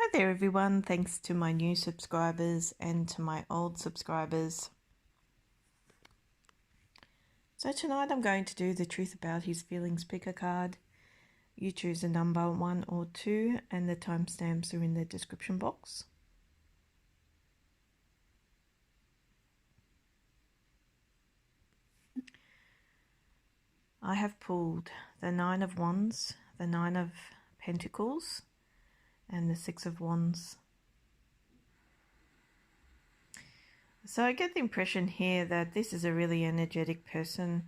Hi there everyone, thanks to my new subscribers and to my old subscribers. So tonight I'm going to do the Truth About His Feelings picker card. You choose a number 1 or 2 and the timestamps are in the description box. I have pulled the 9 of Wands, the 9 of Pentacles and the 6 of Wands. So I get the impression here that this is a really energetic person,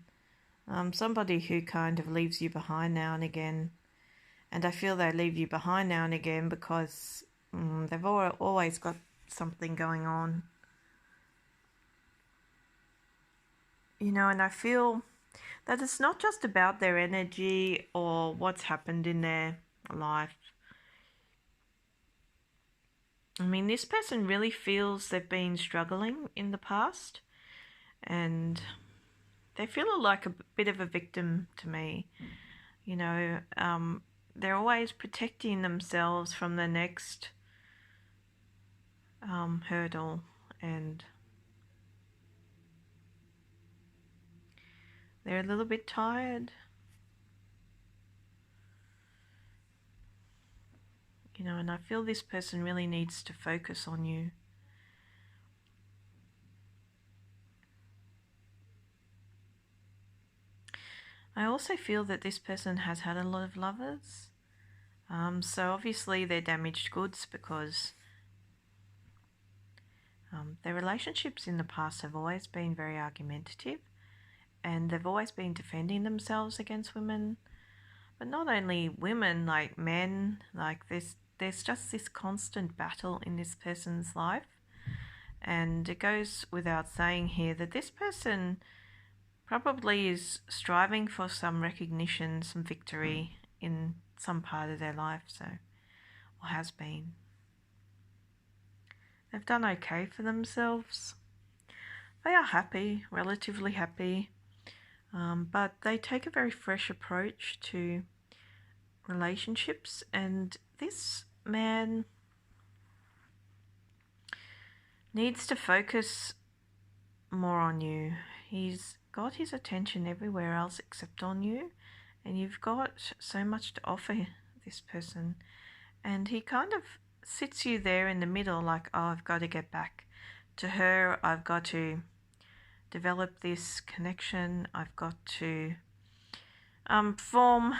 somebody who kind of leaves you behind now and again. And I feel they leave you behind now and again because they've always got something going on. You know, and I feel that it's not just about their energy or what's happened in their life. I mean, this person really feels they've been struggling in the past and they feel like a bit of a victim to me. You know, they're always protecting themselves from the next hurdle, and they're a little bit tired. You know, and I feel this person really needs to focus on you. I also feel that this person has had a lot of lovers. So obviously they're damaged goods because their relationships in the past have always been very argumentative and they've always been defending themselves against women. But not only women, like men, like there's just this constant battle in this person's life. And it goes without saying here that this person probably is striving for some recognition, some victory in some part of their life, so, or has been. They've done okay for themselves. They are happy, relatively happy, but they take a very fresh approach to relationships, and this man needs to focus more on you. He's got his attention everywhere else except on you, and you've got so much to offer this person, and he kind of sits you there in the middle like, oh, I've got to get back to her, I've got to develop this connection, I've got to form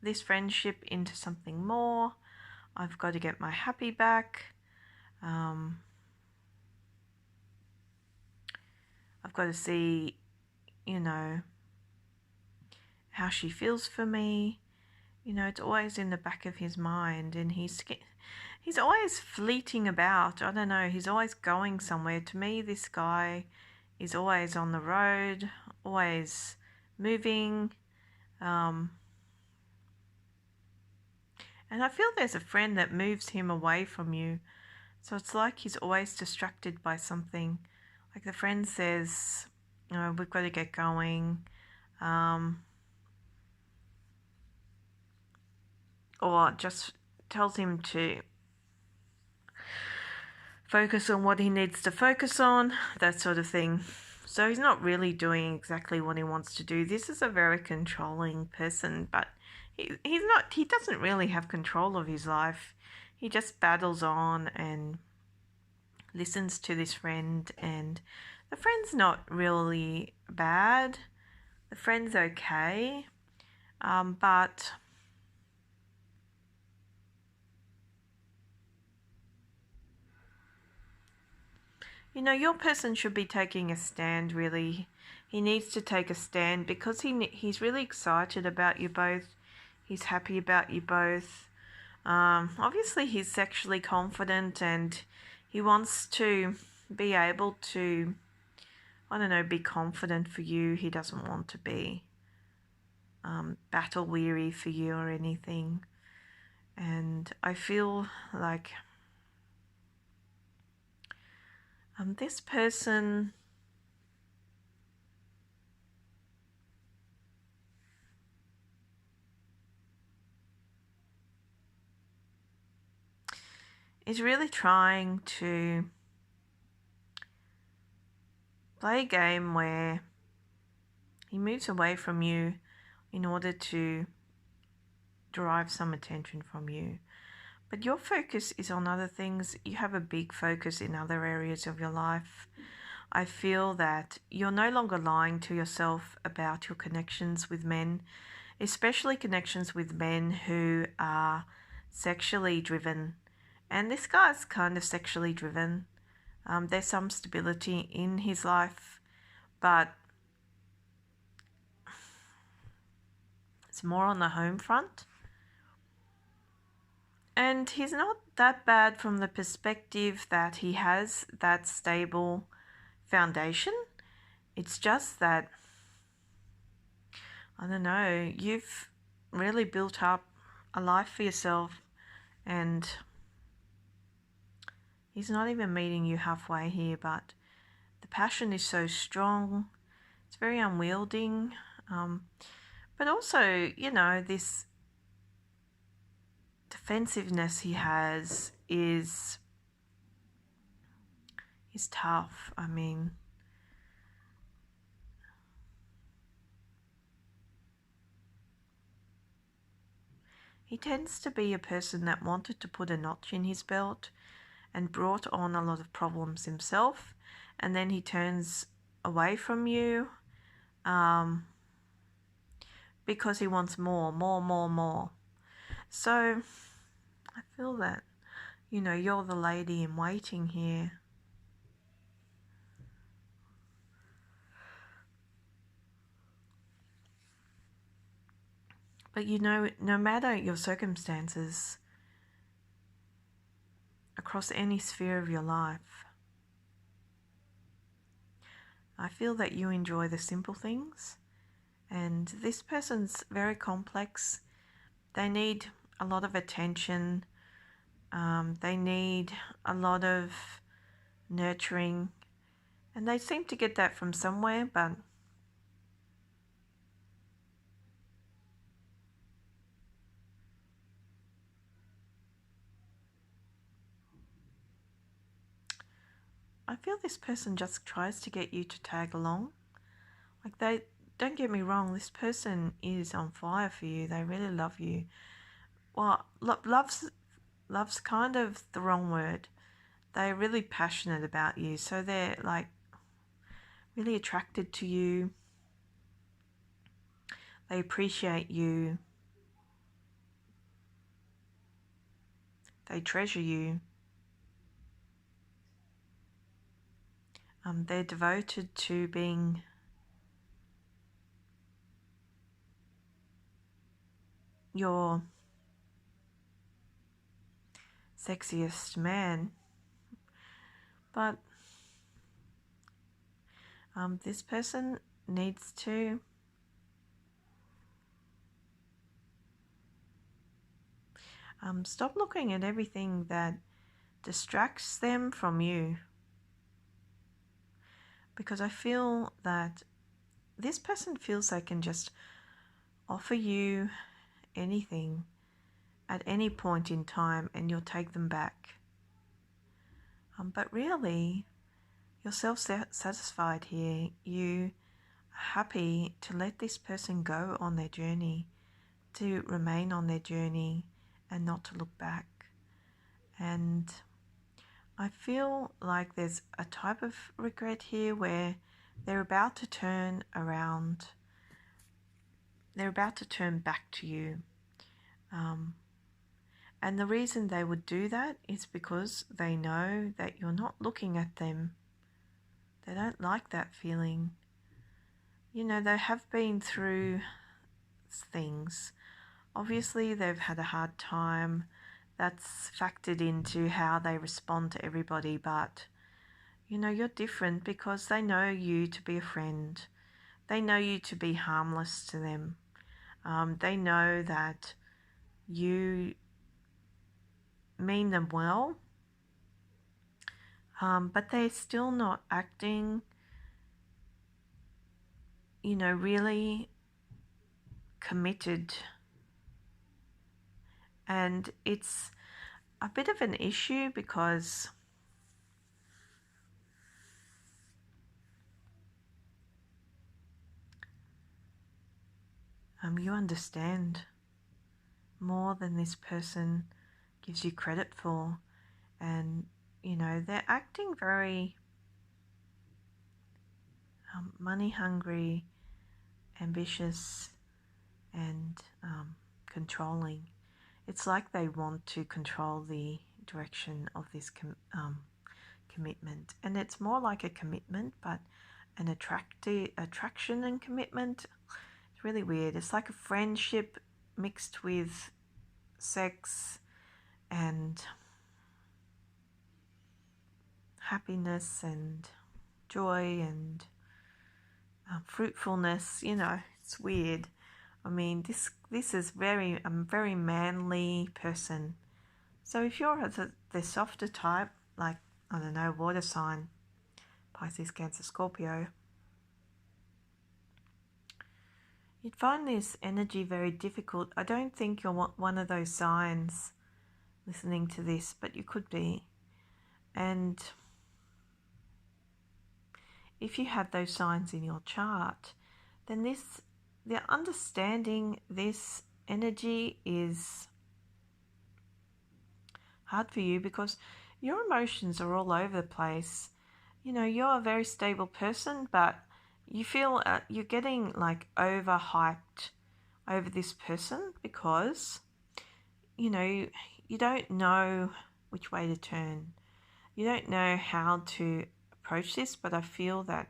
this friendship into something more, I've got to get my happy back, I've got to see, you know, how she feels for me. You know, it's always in the back of his mind, and he's always fleeting about. I don't know, he's always going somewhere. To me, this guy is always on the road, always moving. And I feel there's a friend that moves him away from you. So it's like he's always distracted by something. Like the friend says, you know, we've got to get going. Or just tells him to focus on what he needs to focus on, that sort of thing. So he's not really doing exactly what he wants to do. This is a very controlling person, but he doesn't really have control of his life. He just battles on and listens to this friend, and the friend's not really bad. The friend's okay, but you know, your person should be taking a stand, really. He needs to take a stand because he's really excited about you both. He's happy about you both. Obviously, he's sexually confident and he wants to be able to, I don't know, be confident for you. He doesn't want to be battle weary for you or anything. And I feel like this person is really trying to play a game where he moves away from you in order to derive some attention from you. But your focus is on other things. You have a big focus in other areas of your life. I feel that you're no longer lying to yourself about your connections with men, especially connections with men who are sexually driven. And this guy's kind of sexually driven. There's some stability in his life, but it's more on the home front. And he's not that bad from the perspective that he has that stable foundation. It's just that, I don't know, you've really built up a life for yourself, and he's not even meeting you halfway here, but the passion is so strong. It's very unwielding. But also, this defensiveness he has is tough. I mean, he tends to be a person that wanted to put a notch in his belt and brought on a lot of problems himself, and then he turns away from you because he wants more. So I feel that, you're the lady in waiting here. But no matter your circumstances, across any sphere of your life, I feel that you enjoy the simple things, and this person's very complex. They need a lot of attention. They need a lot of nurturing, and they seem to get that from somewhere, but I feel this person just tries to get you to tag along. Like, don't get me wrong, this person is on fire for you. They really love you. Well, love's kind of the wrong word. They're really passionate about you, so they're like really attracted to you. They appreciate you. They treasure you. They're devoted to being your sexiest man. But this person needs to stop looking at everything that distracts them from you. Because I feel that this person feels they can just offer you anything at any point in time and you'll take them back. But really, you're self-satisfied here. You are happy to let this person go on their journey, to remain on their journey and not to look back. And I feel like there's a type of regret here where they're about to turn around. They're about to turn back to you. And the reason they would do that is because they know that you're not looking at them. They don't like that feeling. They have been through things. Obviously, they've had a hard time. That's factored into how they respond to everybody, but you're different because they know you to be a friend. They know you to be harmless to them. They know that you mean them well, but they're still not acting, really committed. And it's a bit of an issue because you understand more than this person gives you credit for, and they're acting very money hungry, ambitious, and controlling. It's like they want to control the direction of this commitment, and it's more like a commitment, but an attraction and commitment. It's really weird. It's like a friendship mixed with sex and happiness and joy and fruitfulness. It's weird. I mean, this is a very manly person. So if you're the softer type, like, I don't know, water sign, Pisces, Cancer, Scorpio, you'd find this energy very difficult. I don't think you're one of those signs listening to this, but you could be. And if you have those signs in your chart, then the understanding this energy is hard for you because your emotions are all over the place. You're a very stable person, but you feel you're getting like overhyped over this person because you don't know which way to turn. You don't know how to approach this, but I feel that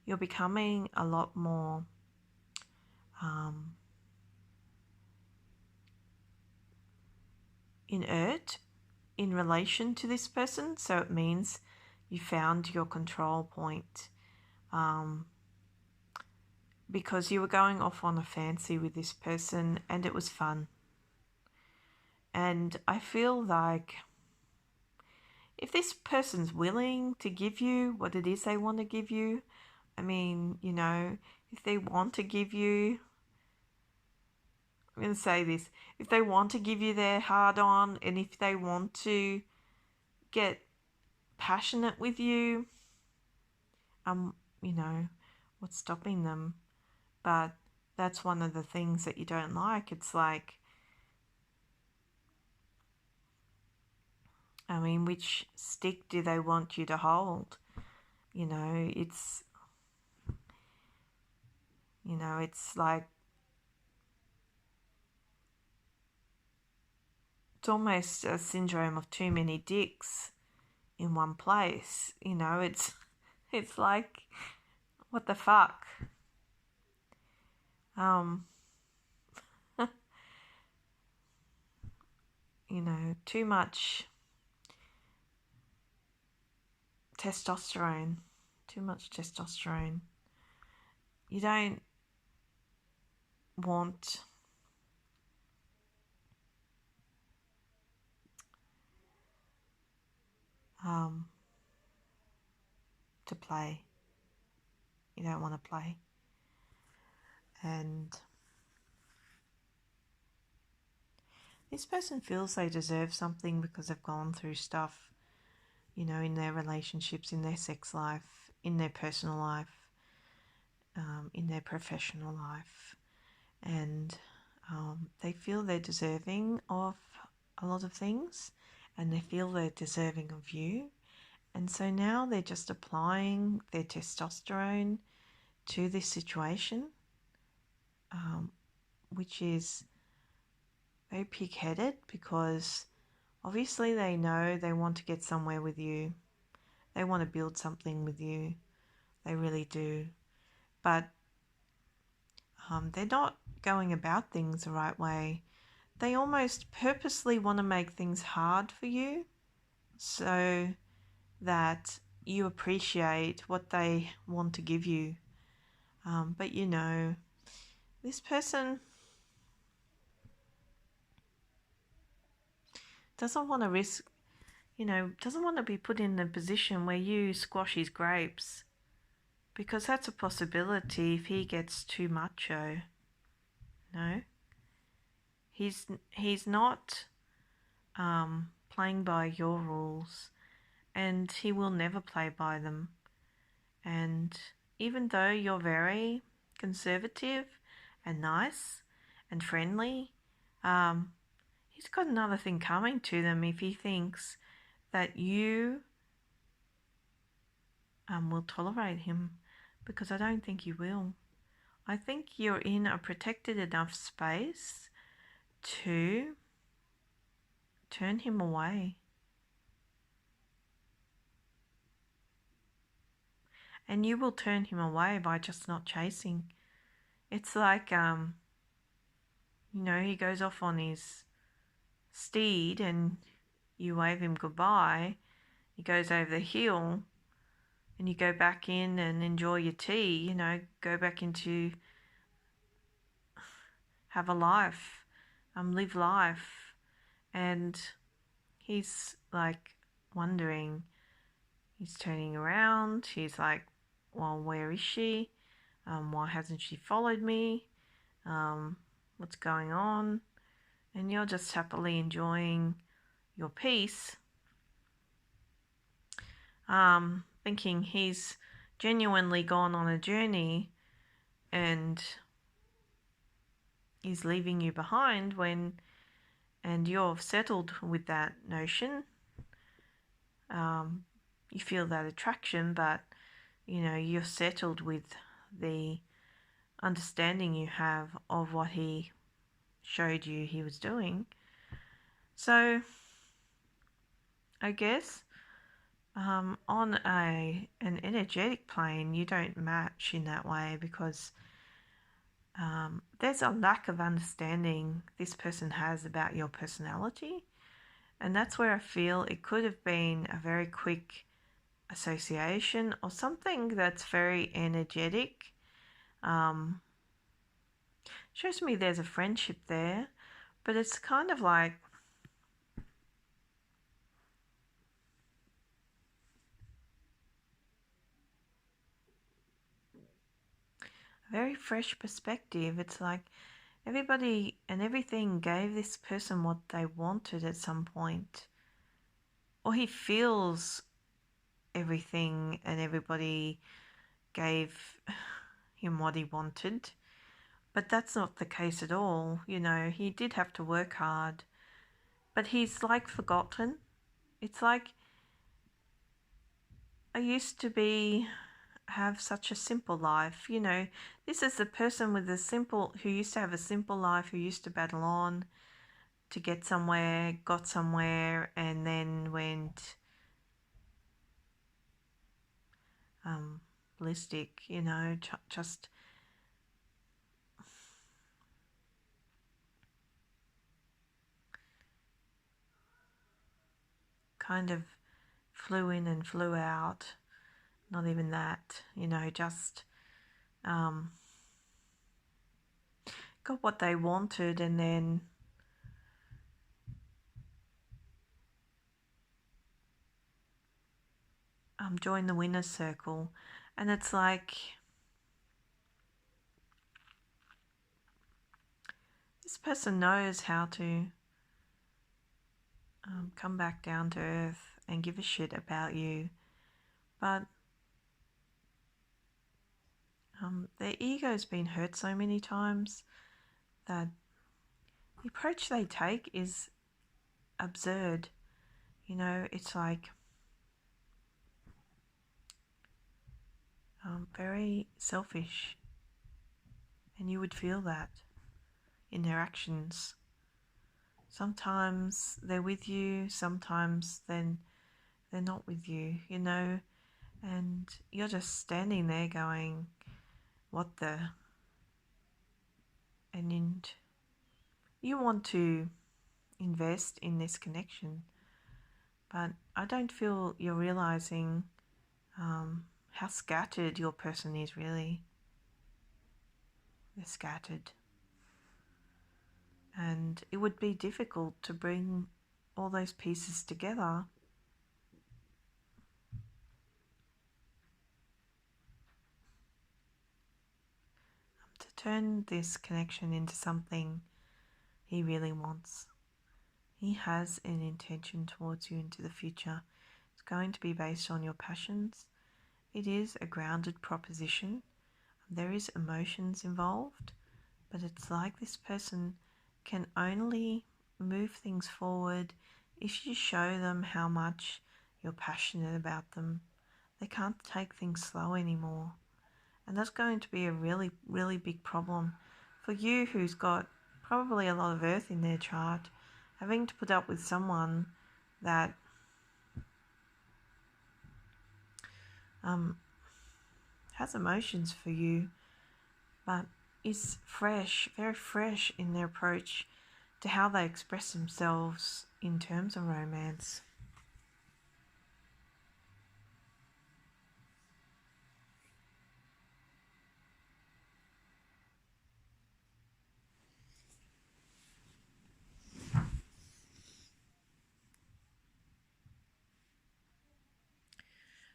you're becoming a lot more inert in relation to this person. So it means you found your control point because you were going off on a fancy with this person and it was fun. And I feel like if this person's willing to give you what it is they want to give you, I mean, if they want to give you, I'm going to say this, if they want to give you their heart on, and if they want to get passionate with you, what's stopping them? But that's one of the things that you don't like. It's like, I mean, which stick do they want you to hold? It's like, it's almost a syndrome of too many dicks in one place. It's like, what the fuck? Too much testosterone. Too much testosterone. You don't want to play. You don't want to play. And this person feels they deserve something because they've gone through stuff, in their relationships, in their sex life, in their personal life, in their professional life. And they feel they're deserving of a lot of things, and they feel they're deserving of you. And so now they're just applying their testosterone to this situation, which is very pig-headed because obviously they know they want to get somewhere with you. They want to build something with you. They really do. But they're not going about things the right way. They almost purposely want to make things hard for you so that you appreciate what they want to give you. But this person doesn't want to risk, doesn't want to be put in a position where you squash his grapes, because that's a possibility if he gets too macho. No, he's not playing by your rules, and he will never play by them. And even though you're very conservative and nice and friendly, he's got another thing coming to them if he thinks that you will tolerate him, because I don't think you will. I think you're in a protected enough space to turn him away. And you will turn him away by just not chasing. It's like, he goes off on his steed and you wave him goodbye. He goes over the hill and you go back in and enjoy your tea, go back into have a life, live life. And he's like wondering, he's turning around, he's like, well, where is she? Why hasn't she followed me? What's going on? And you're just happily enjoying your peace, thinking he's genuinely gone on a journey and he's leaving you behind and you're settled with that notion. You feel that attraction, but you're settled with the understanding you have of what he showed you he was doing. So I guess on an energetic plane, you don't match in that way, because there's a lack of understanding this person has about your personality. And that's where I feel it could have been a very quick association or something that's very energetic. Shows me there's a friendship there, but it's kind of like a very fresh perspective. It's like everybody and everything gave this person what they wanted at some point, or he feels everything and everybody gave him what he wanted. But that's not the case at all. He did have to work hard, but he's like forgotten. It's like, I used to have such a simple life. This is the person who used to have a simple life, who used to battle on to get somewhere, got somewhere, and then went ballistic, just kind of flew in and flew out. Not even that, just got what they wanted and then joined the winner's circle. And it's like, this person knows how to come back down to earth and give a shit about you, but their ego's been hurt so many times that the approach they take is absurd. It's like very selfish, and you would feel that in their actions. Sometimes they're with you, sometimes then they're not with you, and you're just standing there going, what the? And you want to invest in this connection, but I don't feel you're realizing how scattered your person is really. They're scattered. And it would be difficult to bring all those pieces together. To turn this connection into something he really wants. He has an intention towards you into the future. It's going to be based on your passions. It is a grounded proposition. There is emotions involved, but it's like this person can only move things forward if you show them how much you're passionate about them. They can't take things slow anymore. And that's going to be a really, really big problem for you who's got probably a lot of earth in their chart. Having to put up with someone that has emotions for you, but is fresh, very fresh in their approach to how they express themselves in terms of romance.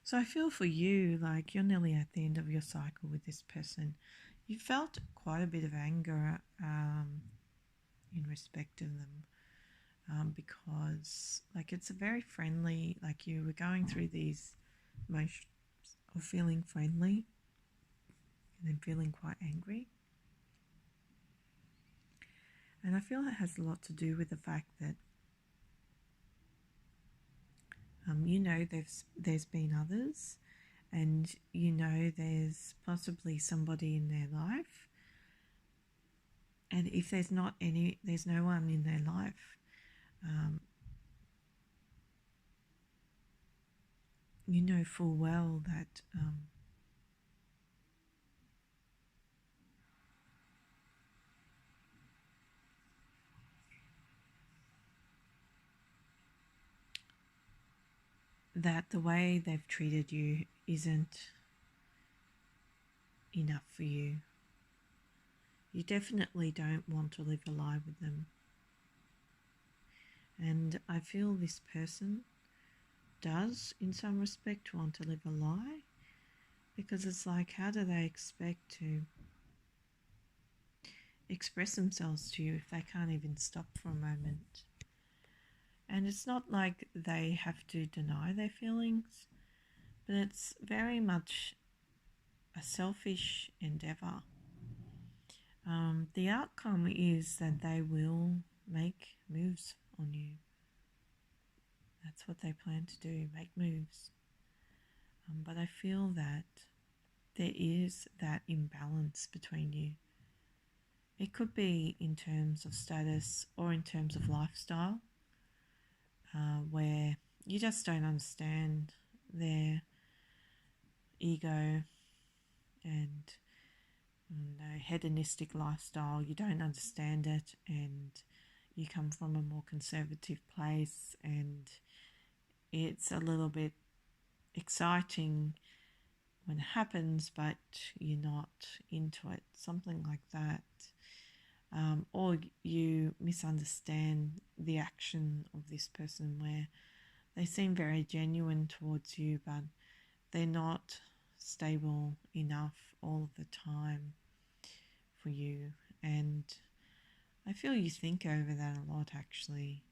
So I feel for you like you're nearly at the end of your cycle with this person. You felt quite a bit of anger in respect of them. Because like it's a very friendly, like you were going through these emotions of feeling friendly and then feeling quite angry. And I feel it has a lot to do with the fact that you know there's been others, and you know there's possibly somebody in their life, and if there's no one in their life, you know full well that that the way they've treated you isn't enough for you. You definitely don't want to live a lie with them. And I feel this person does, in some respect, want to live a lie, because it's like, how do they expect to express themselves to you if they can't even stop for a moment? And it's not like they have to deny their feelings, but it's very much a selfish endeavour. The outcome is that they will make moves on you. That's what they plan to do, make moves. But I feel that there is that imbalance between you. It could be in terms of status or in terms of lifestyle, where you just don't understand their ego and hedonistic lifestyle. You don't understand it, and you come from a more conservative place, and it's a little bit exciting when it happens, but you're not into it, something like that. Or you misunderstand the action of this person where they seem very genuine towards you, but they're not stable enough all the time for you. And I feel you think over that a lot, actually.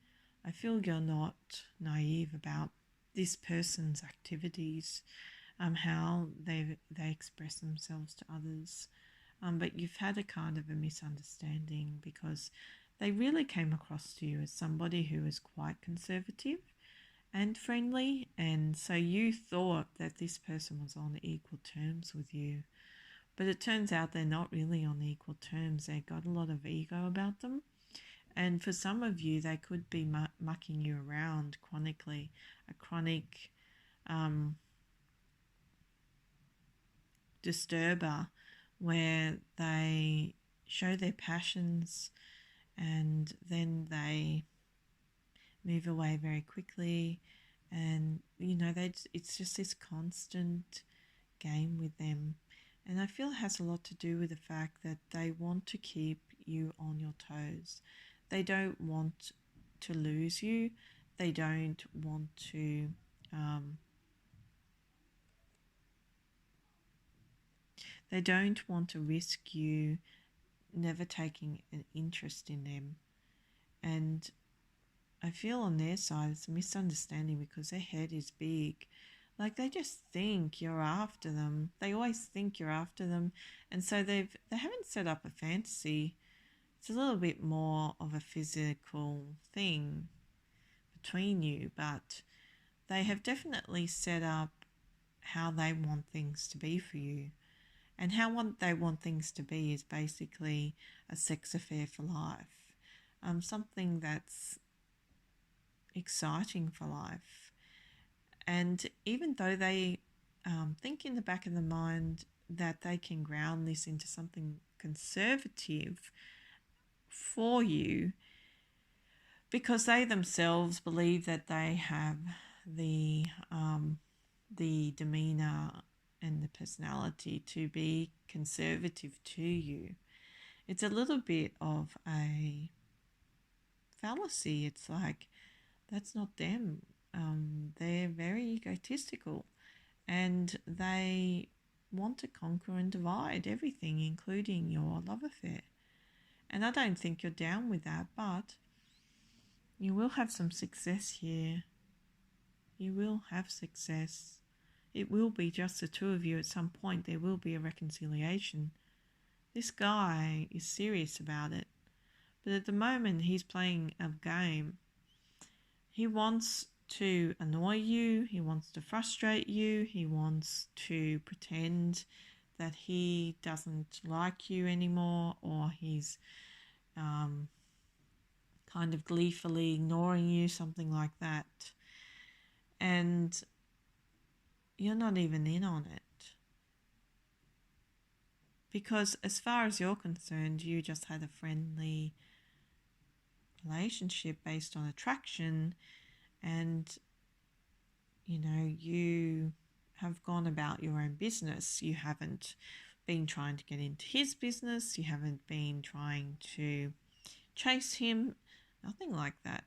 I feel you're not naive about this person's activities, how they express themselves to others. But you've had a kind of a misunderstanding because they really came across to you as somebody who is quite conservative and friendly, and so you thought that this person was on equal terms with you. But it turns out they're not really on equal terms. They've got a lot of ego about them. And for some of you, they could be mucking you around chronically, a chronic disturber where they show their passions and then they move away very quickly. And, you know, it's just this constant game with them. And I feel it has a lot to do with the fact that they want to keep you on your toes. They don't want to lose you. They don't want to risk you never taking an interest in them. And I feel on their side it's a misunderstanding because their head is big. Like they just think you're after them. They always think you're after them. And so they haven't set up a fantasy. It's a little bit more of a physical thing between you, but they have definitely set up how they want things to be for you. And how they want things to be is basically a sex affair for life. Something that's exciting for life. And even though they think in the back of the mind that they can ground this into something conservative for you, because they themselves believe that they have the demeanor and the personality to be conservative to you. It's a little bit of a fallacy. It's like, that's not them. They're very egotistical and they want to conquer and divide everything, including your love affair. And I don't think you're down with that, but you will have some success here. You will have success. It will be just the two of you at some point. There will be a reconciliation. This guy is serious about it. But at the moment, he's playing a game. He wants to annoy you. He wants to frustrate you. He wants to pretend that he doesn't like you anymore, or he's kind of gleefully ignoring you, something like that. And you're not even in on it. Because as far as you're concerned, you just had a friendly relationship based on attraction, and you have gone about your own business. You haven't been trying to get into his business. You haven't been trying to chase him. Nothing like that.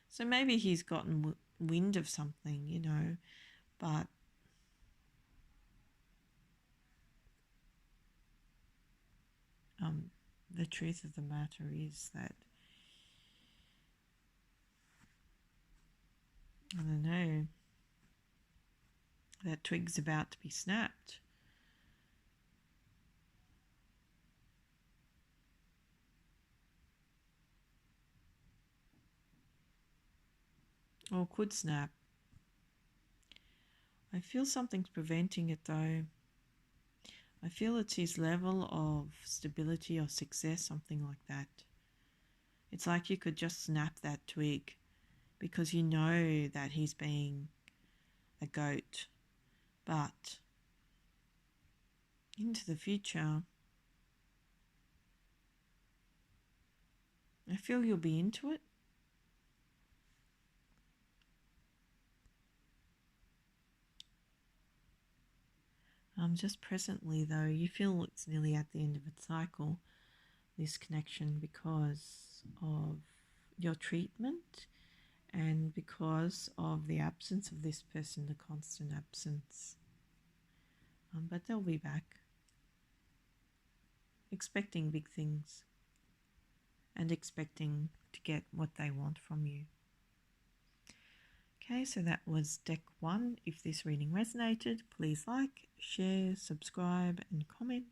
So maybe he's gotten wind of something, but the truth of the matter is that, I don't know, that twig's about to be snapped. Or could snap. I feel something's preventing it though. I feel it's his level of stability or success, something like that. It's like you could just snap that twig because you know that he's being a goat. But into the future, I feel you'll be into it. Just presently though, you feel it's nearly at the end of its cycle, this connection, because of your treatment and because of the absence of this person, the constant absence. But they'll be back, expecting big things and expecting to get what they want from you. Okay, so that was deck 1. If this reading resonated, please like, share, subscribe and comment.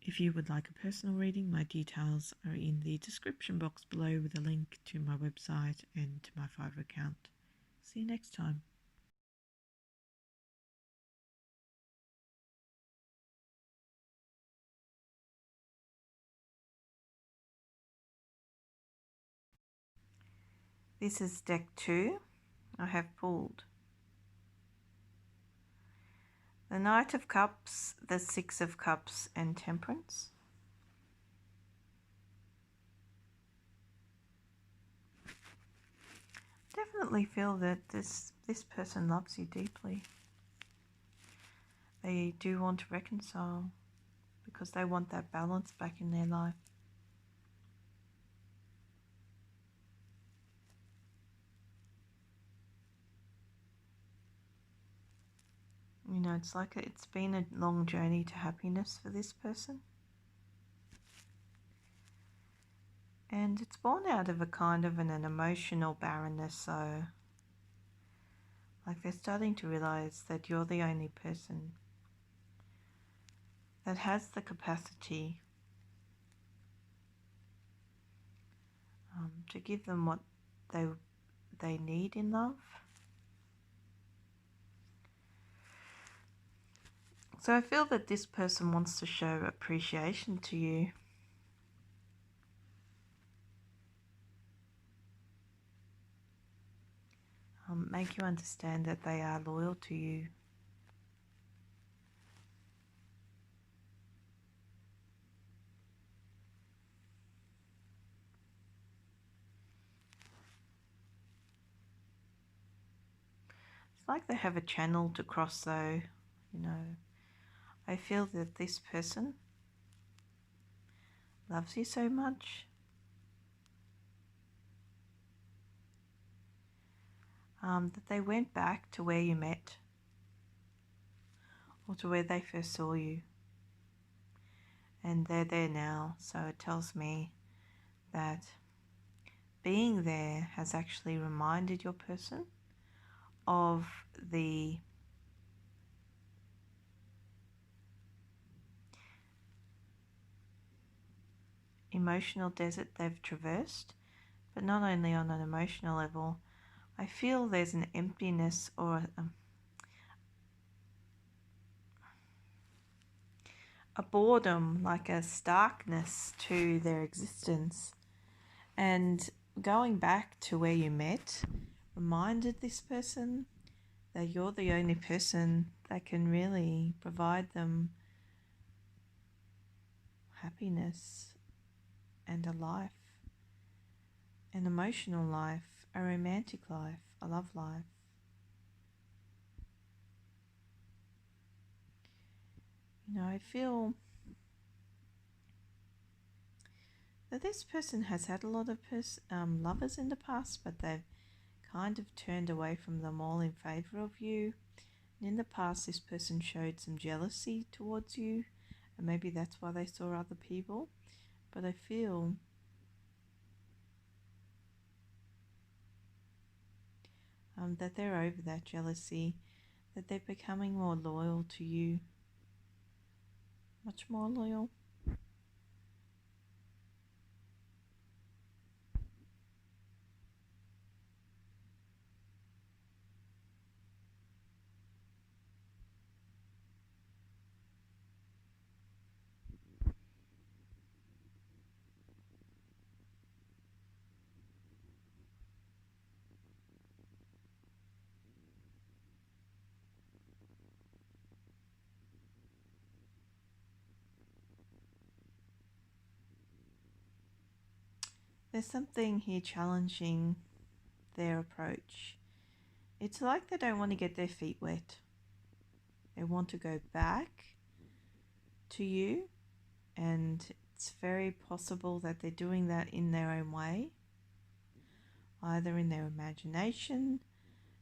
If you would like a personal reading, my details are in the description box below with a link to my website and to my Fiverr account. See you next time. This is deck 2. I have pulled the Knight of Cups, the Six of Cups and Temperance. Definitely feel that this person loves you deeply. They do want to reconcile because they want that balance back in their life. It's like it's been a long journey to happiness for this person. And it's born out of a kind of an emotional barrenness, so like they're starting to realize that you're the only person that has the capacity to give them what they need in love. So I feel that this person wants to show appreciation to you. Make you understand that they are loyal to you. It's like they have a channel to cross though, you know. I feel that this person loves you so much. That they went back to where you met or to where they first saw you. And they're there now, so it tells me that being there has actually reminded your person of the emotional desert they've traversed, but not only on an emotional level. I feel there's an emptiness or a boredom, like a starkness to their existence. And going back to where you met reminded this person that you're the only person that can really provide them happiness and a life, an emotional life, a romantic life, a love life. You know, I feel that this person has had a lot of lovers in the past, but they've kind of turned away from them all in favor of you. And in the past, this person showed some jealousy towards you, and maybe that's why they saw other people. But I feel that they're over that jealousy, that they're becoming more loyal to you, much more loyal. There's something here challenging their approach. It's like they don't want to get their feet wet. They want to go back to you, and it's very possible that they're doing that in their own way, either in their imagination.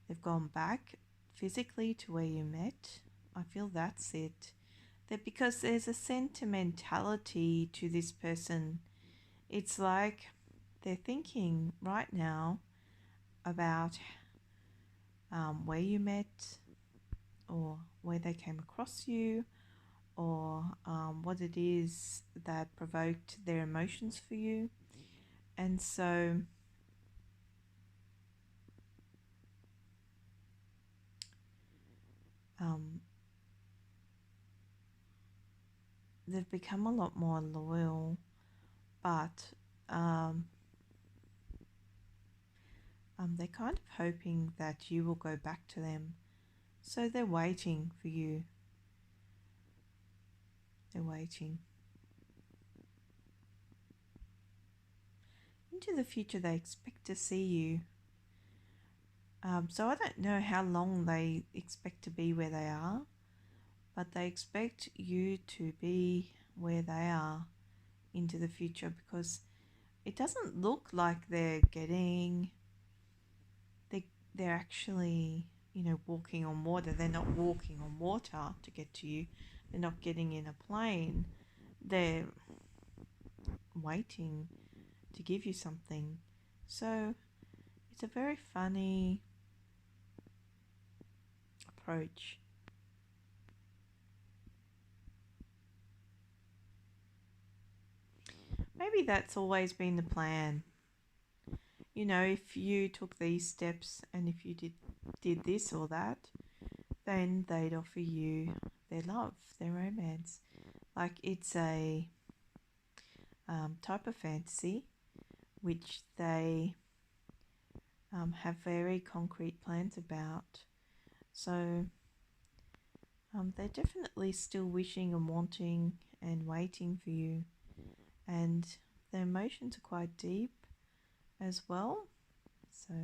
They've gone back physically to where you met. I feel that's it. That because there's a sentimentality to this person. It's like they're thinking right now about where you met, or where they came across you, or what it is that provoked their emotions for you. And so they've become a lot more loyal, but they're kind of hoping that you will go back to them. So they're waiting for you. They're waiting. Into the future, they expect to see you. So I don't know how long they expect to be where they are, but they expect you to be where they are into the future, because it doesn't look like they're actually, walking on water. They're not walking on water to get to you. They're not getting in a plane. They're waiting to give you something. So it's a very funny approach. Maybe that's always been the plan. You know, if you took these steps and if you did this or that, then they'd offer you their love, their romance. Like it's a type of fantasy which they have very concrete plans about. So they're definitely still wishing and wanting and waiting for you. And their emotions are quite deep as well. So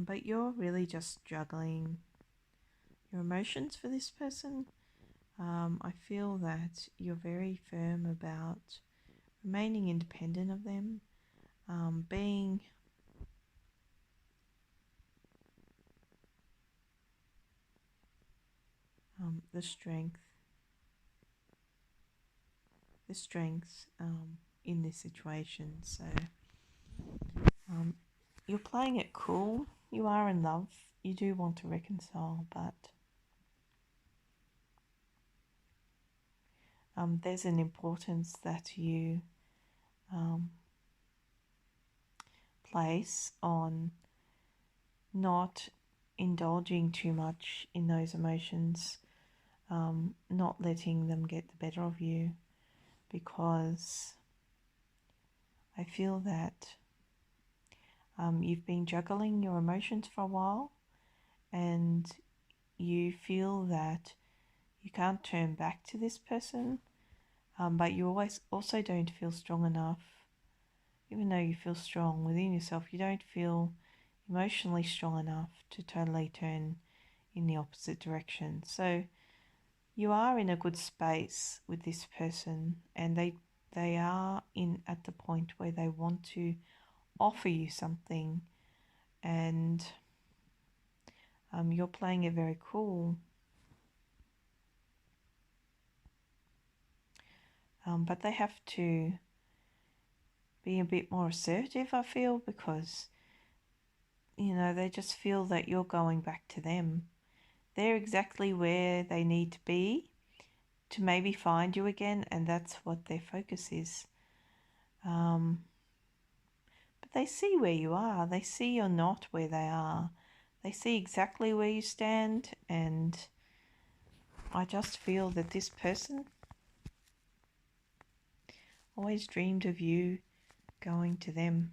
but you're really just juggling your emotions for this person. I feel that you're very firm about remaining independent of them, being the strength in this situation. So you're playing it cool. You are in love. You do want to reconcile, but there's an importance that you place on not indulging too much in those emotions, not letting them get the better of you, because I feel that you've been juggling your emotions for a while and you feel that you can't turn back to this person, but you also don't feel strong enough. Even though you feel strong within yourself, you don't feel emotionally strong enough to totally turn in the opposite direction. So you are in a good space with this person, and they are at the point where they want to offer you something, and you're playing it very cool. But they have to be a bit more assertive, I feel, because they just feel that you're going back to them. They're exactly where they need to be to maybe find you again, and that's what their focus is. But they see where you are. They see you're not where they are. They see exactly where you stand, and I just feel that this person always dreamed of you going to them.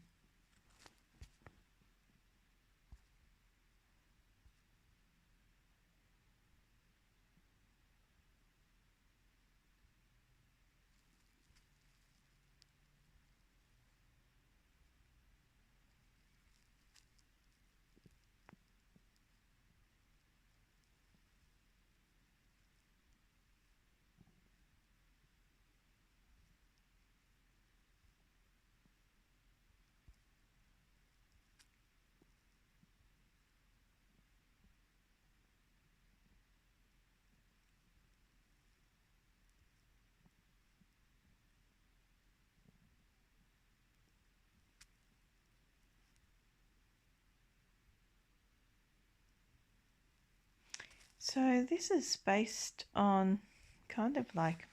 So this is based on kind of like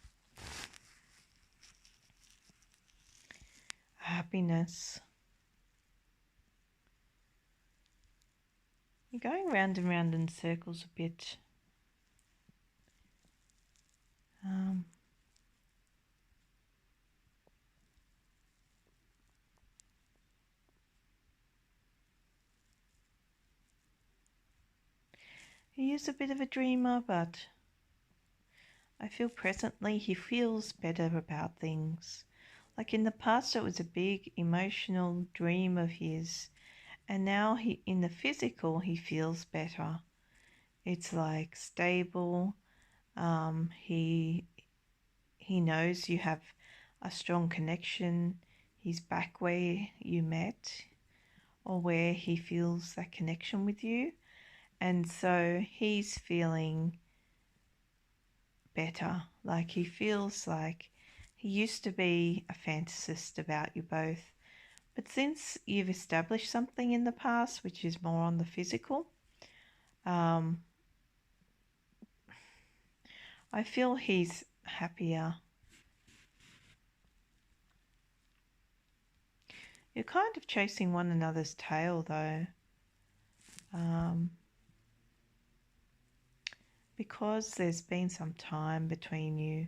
happiness. You're going round and round in circles a bit. He is a bit of a dreamer, but I feel presently he feels better about things. Like in the past it was a big emotional dream of his, and now in the physical he feels better. It's like stable. He knows you have a strong connection. He's back where you met, or where he feels that connection with you. And so he's feeling better. Like he feels like he used to be a fantasist about you both. But since you've established something in the past, which is more on the physical, I feel he's happier. You're kind of chasing one another's tail though. Because there's been some time between you,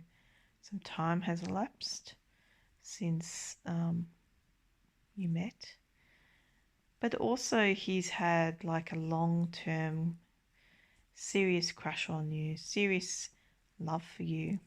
some time has elapsed since you met. But also he's had like a long-term serious crush on you, serious love for you.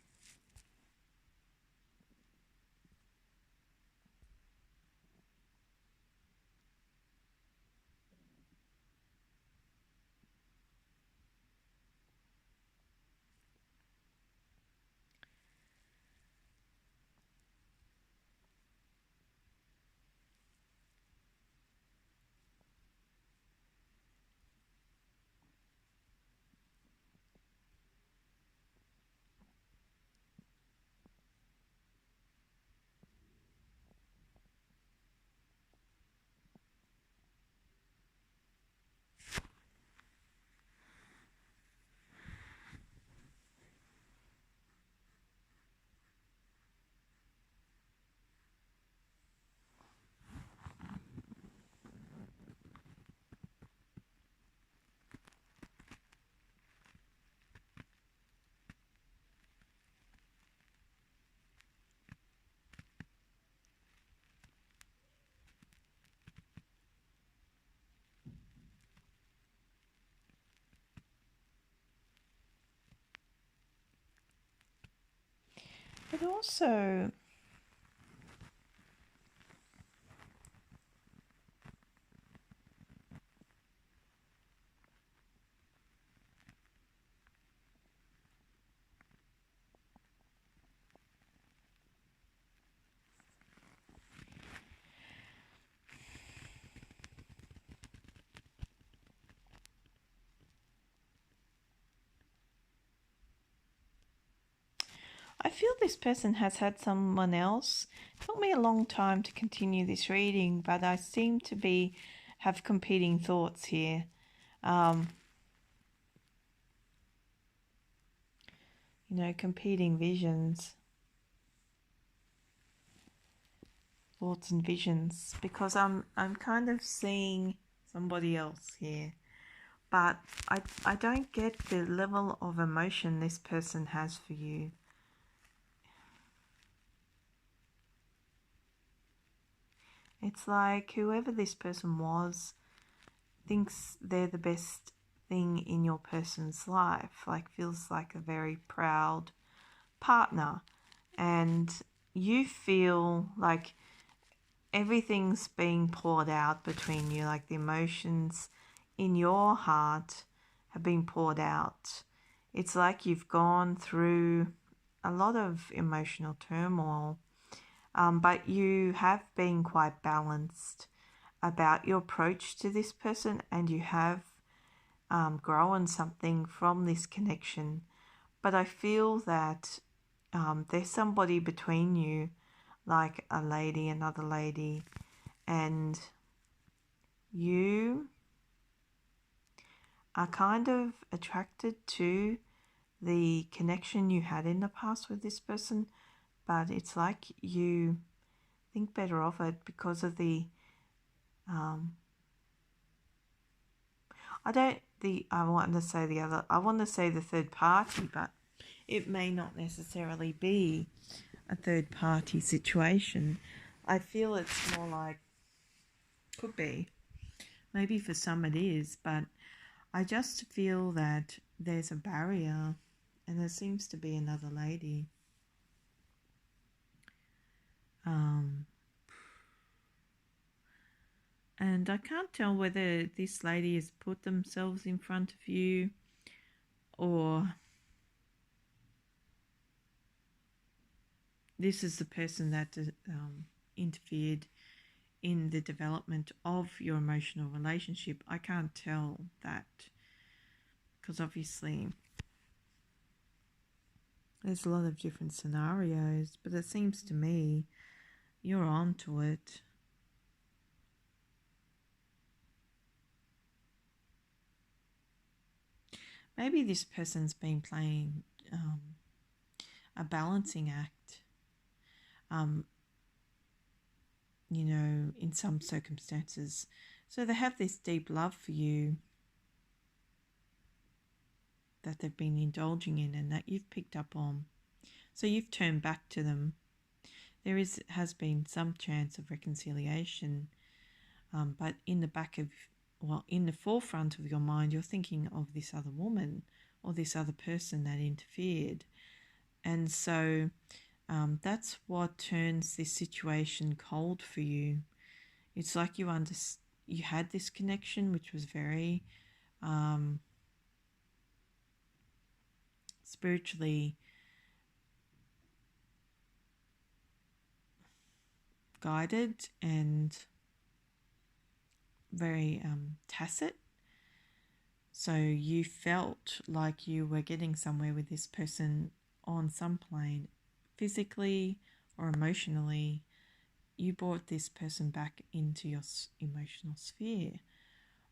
But also, I feel this person has had someone else. It took me a long time to continue this reading, but I seem to have competing thoughts here. Competing visions, thoughts and visions, because I'm kind of seeing somebody else here, but I don't get the level of emotion this person has for you. It's like whoever this person was thinks they're the best thing in your person's life, like feels like a very proud partner, and you feel like everything's being poured out between you, like the emotions in your heart have been poured out. It's like you've gone through a lot of emotional turmoil, but you have been quite balanced about your approach to this person, and you have grown something from this connection. But I feel that there's somebody between you, like a lady, another lady, and you are kind of attracted to the connection you had in the past with this person, but it's like you think better of it because of the I want to say the third party, but it may not necessarily be a third party situation. I feel it's more like, could be, maybe for some it is, but I just feel that there's a barrier, and there seems to be another lady. And I can't tell whether this lady has put themselves in front of you, or this is the person that interfered in the development of your emotional relationship. I can't tell that, because obviously There's a lot of different scenarios, but it seems to me you're on to it. Maybe this person's been playing a balancing act, in some circumstances. So they have this deep love for you that they've been indulging in and that you've picked up on. So you've turned back to them. There has been some chance of reconciliation, but in the forefront of your mind, you're thinking of this other woman or this other person that interfered. And so that's what turns this situation cold for you. It's like you had this connection, which was very spiritually guided and very tacit. So you felt like you were getting somewhere with this person on some plane, physically or emotionally. You brought this person back into your emotional sphere.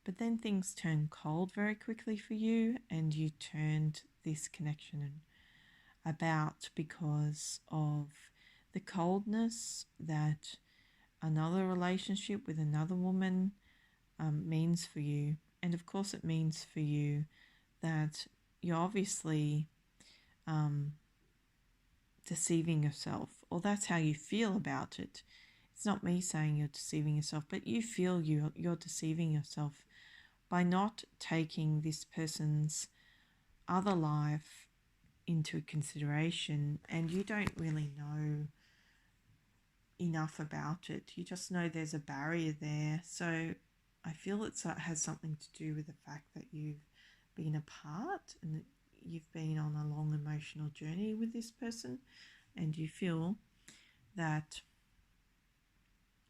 But then things turned cold very quickly for you, and you turned this connection about because of the coldness that another relationship with another woman means for you. And of course it means for you that you're obviously deceiving yourself, or that's how you feel about it. It's not me saying you're deceiving yourself, but you feel you're deceiving yourself by not taking this person's other life into consideration, and you don't really know enough about it. You just know there's a barrier there. So I feel it has something to do with the fact that you've been apart and you've been on a long emotional journey with this person, and you feel that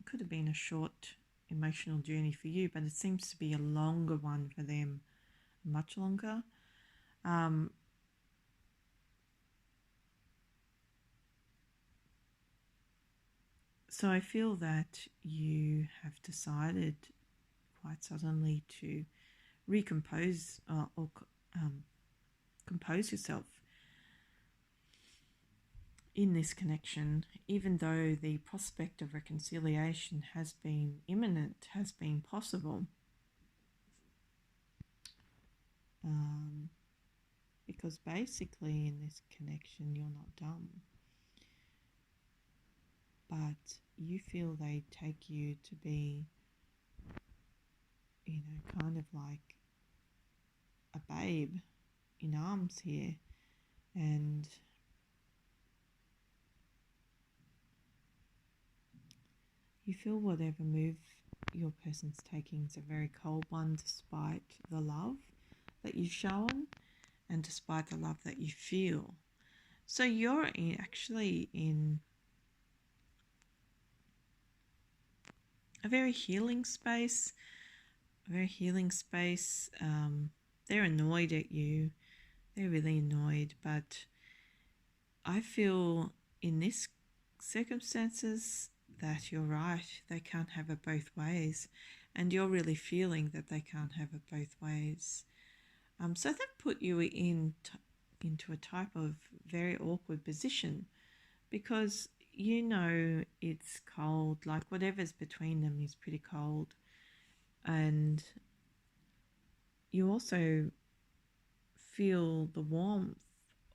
it could have been a short emotional journey for you, but it seems to be a longer one for them, much longer. So I feel that you have decided quite suddenly to recompose or compose yourself in this connection, even though the prospect of reconciliation has been imminent, has been possible. Because basically in this connection you're not done, but you feel they take you to be, kind of like a babe in arms here, and you feel whatever move your person's taking is a very cold one, despite the love that you've shown and despite the love that you feel. So you're actually in a very healing space, They're annoyed at you. They're really annoyed, but I feel in this circumstances that you're right. They can't have it both ways, and you're really feeling that they can't have it both ways. So they've put you into a type of very awkward position, because it's cold, like whatever's between them is pretty cold, and you also feel the warmth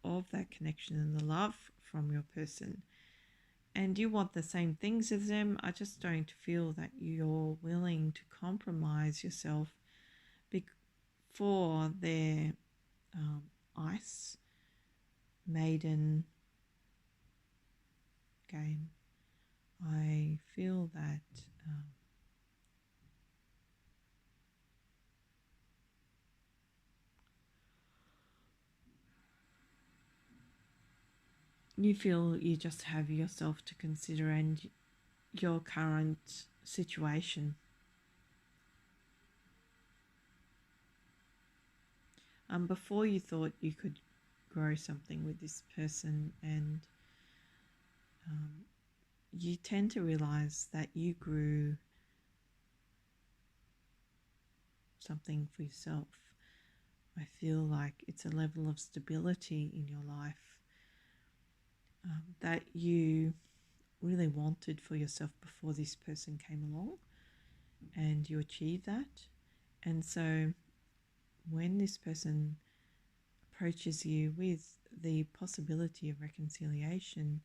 of that connection and the love from your person, and you want the same things as them. I just don't feel that you're willing to compromise yourself for their ice maiden game. I feel that you feel you just have yourself to consider and your current situation. Before you thought you could grow something with this person, and you tend to realize that you grew something for yourself. I feel like it's a level of stability in your life that you really wanted for yourself before this person came along, and you achieved that. And so when this person approaches you with the possibility of reconciliation,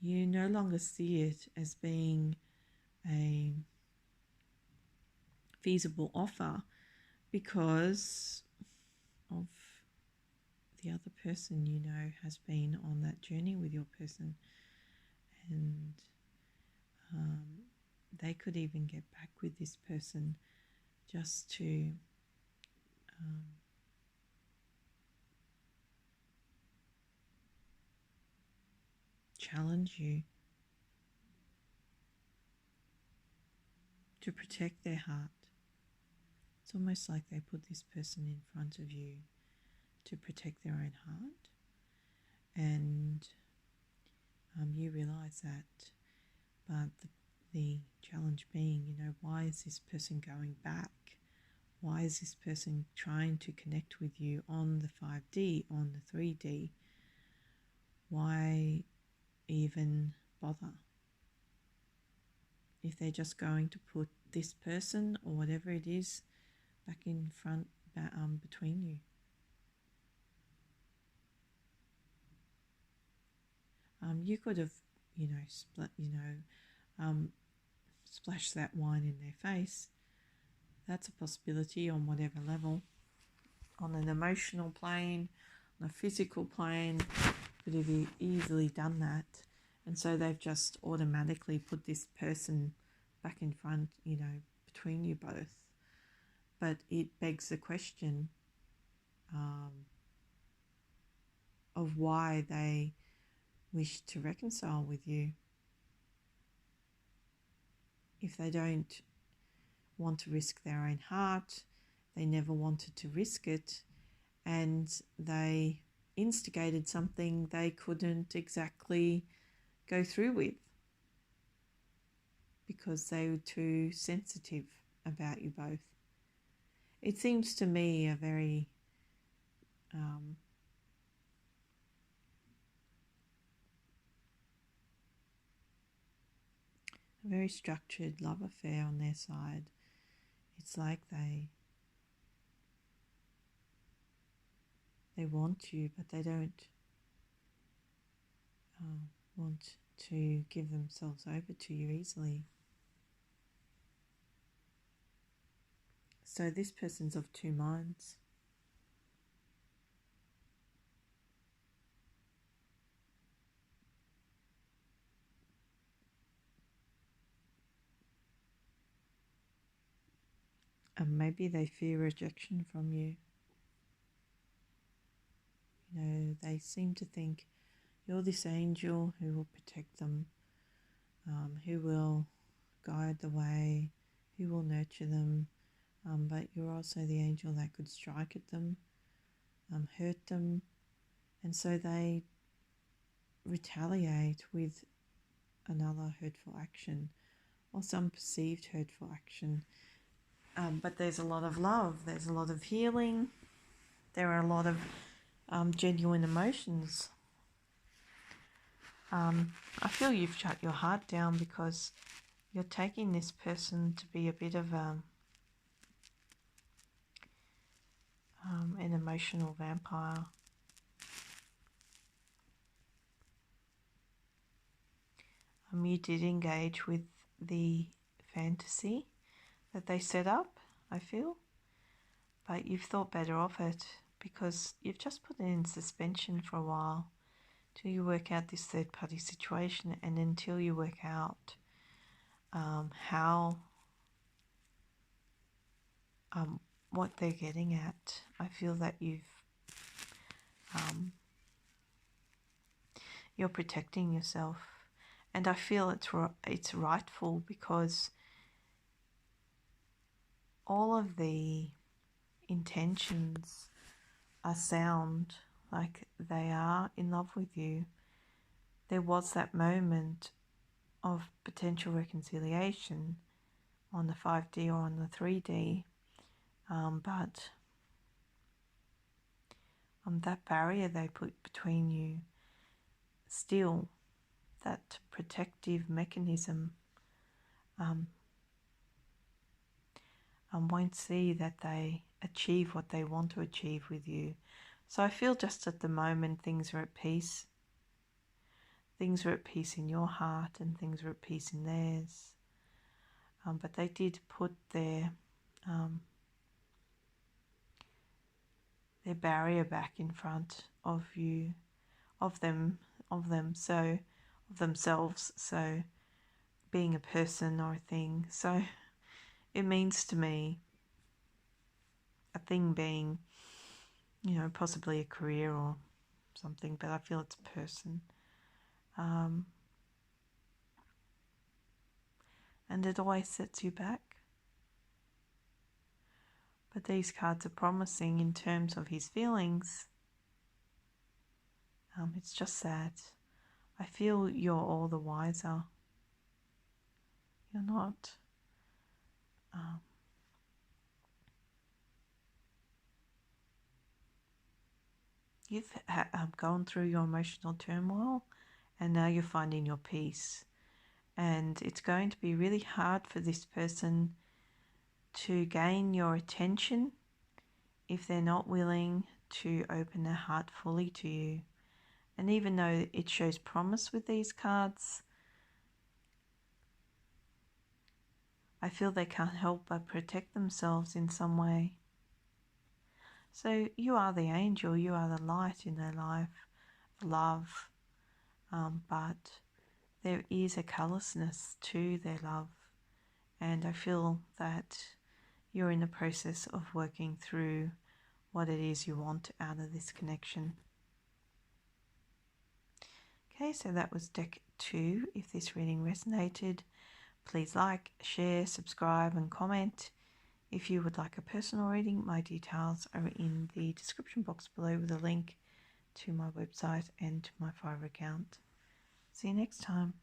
you no longer see it as being a feasible offer because of the other person has been on that journey with your person, and they could even get back with this person just to challenge you, to protect their heart. It's almost like they put this person in front of you to protect their own heart, and you realize that. But the challenge being, why is this person going back? Why is this person trying to connect with you on the 5D, on the 3D? Why even bother? If they're just going to put this person or whatever it is back in front, between you. You could have, splashed that wine in their face. That's a possibility on whatever level. On an emotional plane, on a physical plane, could have easily done that. And so they've just automatically put this person back in front, between you both. But it begs the question of why they wish to reconcile with you. If they don't want to risk their own heart, they never wanted to risk it, and they instigated something they couldn't exactly go through with because they were too sensitive about you both. It seems to me a very structured love affair on their side. It's like they want you, but they don't want to give themselves over to you easily. So this person's of two minds. And maybe they fear rejection from you. They seem to think you're this angel who will protect them, who will guide the way, who will nurture them, but you're also the angel that could strike at them, hurt them, and so they retaliate with another hurtful action or some perceived hurtful action. But there's a lot of love, there's a lot of healing, there are a lot of genuine emotions. I feel you've shut your heart down because you're taking this person to be a bit of an emotional vampire. You did engage with the fantasy that they set up, I feel, but you've thought better of it because you've just put it in suspension for a while till you work out this third-party situation, and until you work out how what they're getting at. I feel that you're protecting yourself, and I feel it's rightful because all of the intentions are sound. like they are in love with you. There was that moment of potential reconciliation on the 5D or on the 3D, but that barrier they put between you, still that protective mechanism, won't see that they achieve what they want to achieve with you. So I feel just at the moment things are at peace. Things are at peace in your heart and things are at peace in theirs. But they did put their barrier back in front of you, of themselves. So being a person or a thing. So it means to me, a thing being, possibly a career or something, but I feel it's a person. And it always sets you back. But these cards are promising in terms of his feelings. It's just that I feel you're all the wiser. You're not. You've gone through your emotional turmoil and now you're finding your peace. And it's going to be really hard for this person to gain your attention if they're not willing to open their heart fully to you. And even though it shows promise with these cards, I feel they can't help but protect themselves in some way. So you are the angel, you are the light in their life, love, but there is a callousness to their love, and I feel that you're in the process of working through what it is you want out of this connection. Okay, so that was deck 2. If this reading resonated, please like, share, subscribe and comment. If you would like a personal reading, my details are in the description box below with a link to my website and to my Fiverr account. See you next time.